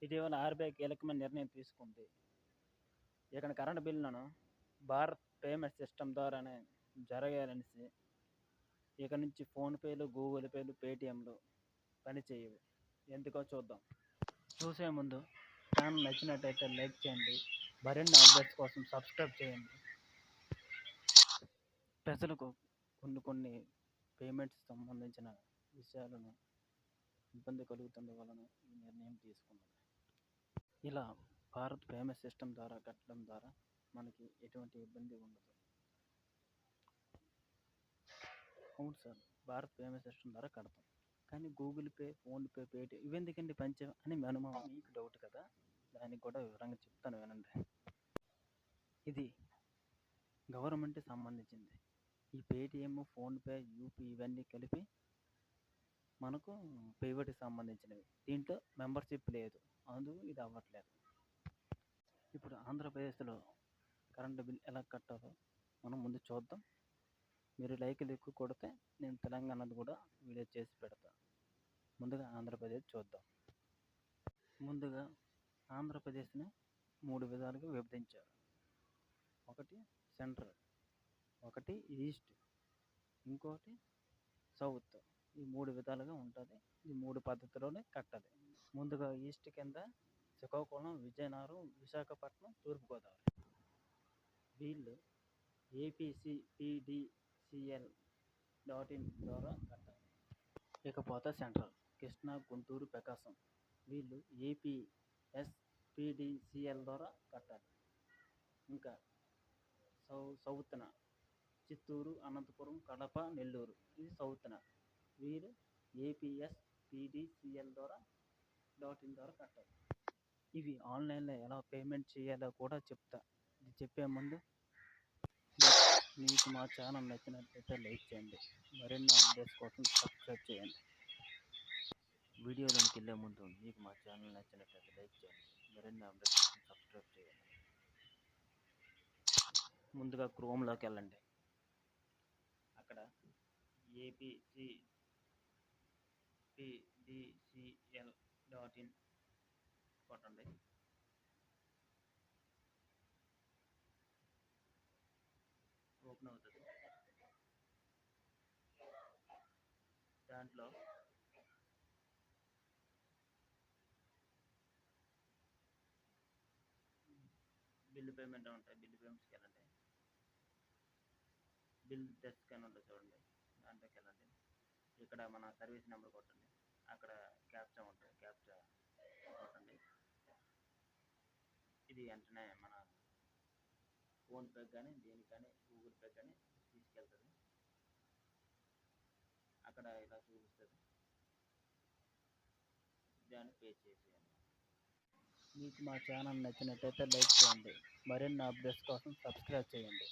ఇటీవల ఆర్‌బీఐ కీలకమైన నిర్ణయం తీసుకుంది. ఇక కరెంట్ బిల్లులను భారత్ పేమెంట్ సిస్టమ్ ద్వారానే జరగాలనేసి ఇక నుంచి ఫోన్‌పేలు, గూగుల్ పేలు, పేటీఎంలు పనిచేయవు. ఎందుకో చూద్దాం. చూసే ముందు ఛానల్ నచ్చినట్టయితే లైక్ చేయండి. మరిన్ని అప్డేట్స్ కోసం సబ్స్క్రైబ్ చేయండి. ప్రజలకు కొన్ని పేమెంట్స్ సంబంధించిన విషయాలను ఇబ్బంది కలుగుతుండ వలన ఈ నిర్ణయం తీసుకున్నది. ఇలా భారత్ పేమెంట్ సిస్టమ్ ద్వారా కట్టడం ద్వారా మనకి ఎటువంటి ఇబ్బంది ఉండదు. అవును సార్, భారత్ పేమెంట్ సిస్టమ్ ద్వారా కడతాం, కానీ గూగుల్ పే, ఫోన్పే, పేటీఎం ఇవెందుకండి పంచాం అని మీకు డౌట్ కదా. దానికి కూడా వివరంగా చెప్తాను వినండి. ఇది గవర్నమెంట్కి సంబంధించింది. ఈ పేటీఎం, ఫోన్పే, యూపీ ఇవన్నీ కలిపి మనకు ప్రైవేట్కి సంబంధించినవి. దీంట్లో మెంబర్షిప్ లేదు, అందుకు ఇది అవ్వట్లేదు. ఇప్పుడు ఆంధ్రప్రదేశ్లో కరెంటు బిల్ ఎలా కట్టాలో మనం ముందు చూద్దాం. మీరు లైకులు ఎక్కువ కొడితే నేను తెలంగాణది కూడా వీడియో చేసి పెడతా. ముందుగా ఆంధ్రప్రదేశ్ చూద్దాం. ముందుగా ఆంధ్రప్రదేశ్ని 3 విధాలుగా విభజించారు. ఒకటి సెంట్రల్, ఒకటి ఈస్ట్, ఇంకోటి సౌత్. ఈ 3 విధాలుగా ఉంటుంది. ఈ 3 పద్ధతిలోనే కట్టాలి. ముందుగా ఈస్ట్ కింద శ్రీకాకుళం, విజయనగరం, విశాఖపట్నం, తూర్పుగోదావరి. వీళ్ళు APCPDCL.in ద్వారా కట్టాలి. ఇకపోతే సెంట్రల్ కృష్ణా, గుంటూరు, ప్రకాశం. వీళ్ళు APSPDCL ద్వారా కట్టాలి. ఇంకా సౌత్న చిత్తూరు, అనంతపురం, కడప, నెల్లూరు. ఇది సౌత్న. వీరు APSPDCL ద్వారా కట్టాలి. ఇవి ఆన్లైన్లో ఎలా పేమెంట్ చేయాలో కూడా చెప్తా. ఇది చెప్పే ముందు మీకు మా ఛానల్ నచ్చినట్లయితే లైక్ చేయండి. మరిన్ని అప్డేట్స్ కోసం సబ్స్క్రైబ్ చేయండి. వీడియోలోకి వెళ్ళే ముందు మీకు మా ఛానల్ నచ్చినట్లయితే లైక్ చేయండి. మరిన్ని అప్డేట్స్ కోసం సబ్స్క్రైబ్ చేయండి. ముందుగా క్రోమ్లోకి వెళ్ళండి. అక్కడ APCPDCL.in కొట్టండి. ఓపెన్ అవుతుంది. దాంట్లో బిల్లు పేమెంట్ ఉంటాయి. బిల్లు పేమెంట్స్కి వెళ్ళండి. బిల్ డెస్క్ అని ఉంటుంది చూడండి, దాంట్లోకి వెళ్ళండి. ఇక్కడ మన సర్వీస్ నెంబర్ కొట్టండి. అక్కడ క్యాప్చా ఉంటుంది, క్యాప్చా కొట్టండి. ఇది వెంటనే మన ఫోన్పే కానీ దేనికి కానీ గూగుల్ పే కానీ తీసుకెళ్తుంది. అక్కడ ఇలా చూపిస్తుంది, దాన్ని పే చేసేయండి. మీకు మా ఛానల్ నచ్చినట్టయితే లైక్ చేయండి. మరిన్ని అప్డేట్స్ కోసం సబ్స్క్రైబ్ చేయండి.